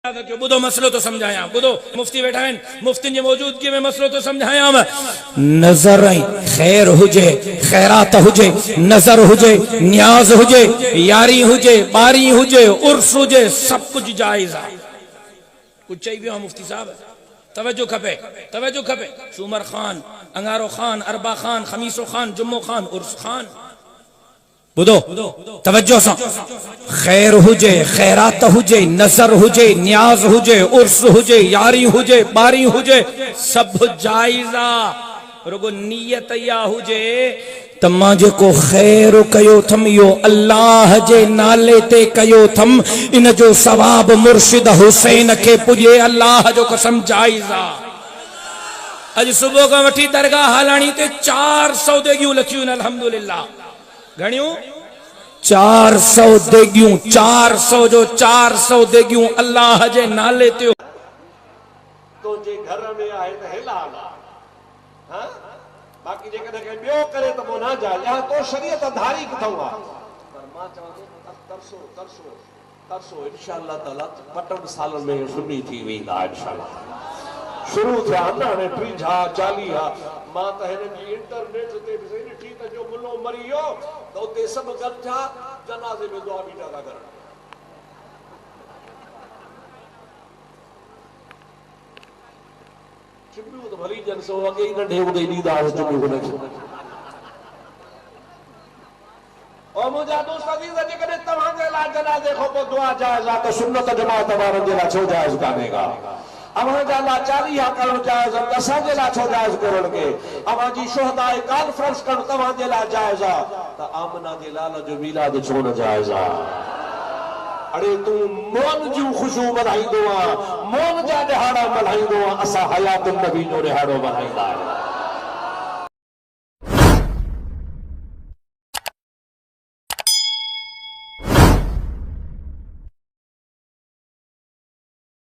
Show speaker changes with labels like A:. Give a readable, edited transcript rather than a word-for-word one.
A: बुधो मसलो तो समझाया बुधो मुफ्ती बैठा है मुफ्ती ने मौजूदगी में मसलो तो समझाया मैं नजर खैर हुजे खैरात हुजे नजर हुजे न्याज हुजे यारी हुजे बारी हुजे उर्स हुजे सब कुछ जायज है कुछ चाहिए मुफ्ती साहब तवज्जो खपे सुमर खान अंगारो खान अरबा खान खमीसो खान जुम्मो खान उर्स खान बुधो तवज्जो सा खैर हुजे खैरात हुजे नजर हुजे न्याज हुजे उर्स हुजे यारी हुजे बारी हुजे सब जायजा रुगो नियत या हुजे तमा जेको खैर कयो थम यो अल्लाह जे नाले ते कयो थम इन जो सवाब मुर्शिद हुसैन के पुजे अल्लाह जो कसम जायजा अज सुबह का वठी दरगाह हालानी ते 400 देगियूं लखियूं अल्हम्दुलिल्लाह घणियूं 400 देगियूं 400 जो 400 देगियूं अल्लाह जे नाले ते
B: तो जे घर में आए त हिलाल हां बाकी जे कदे के बियो करे त मो ना जा या तो शरीयत धारी किथों आ पर मां चवा तरसो इंशाअल्लाह ताला पटन साल में सुनी थी वेंदा इंशाअल्लाह शुरू थिया ना ने 40 मां त हिन जी इंटरनेट ते भी सही ठी त जो मुल्लो मरियो तो ते सब गल था जनाजे में दुआ भी था कर चुम्मी तो भली जन सो अगे ही नंढे उदे दीदा चुम्मी को और मुझा दोस्त अजीज जे कदे तव्हां जे ला जनाजे खो को दुआ जायज आ तो सुन्नत जमात वारन जे ला छो जायज कानेगा अवां जा ला 40 करण जायज असा जे ला छो जायज करण के अवां जी शोहदाए कॉन्फ्रेंस करण तव्हां जे ला जायज आ त आमना जे लाल जो मिलाद छो न जायज आ अरे तू मोन जू खुशबू बनाई दो मोन जा दिहाड़ा मल्हाई दो असा हयात नबी जो दिहाड़ो मल्हाईंदा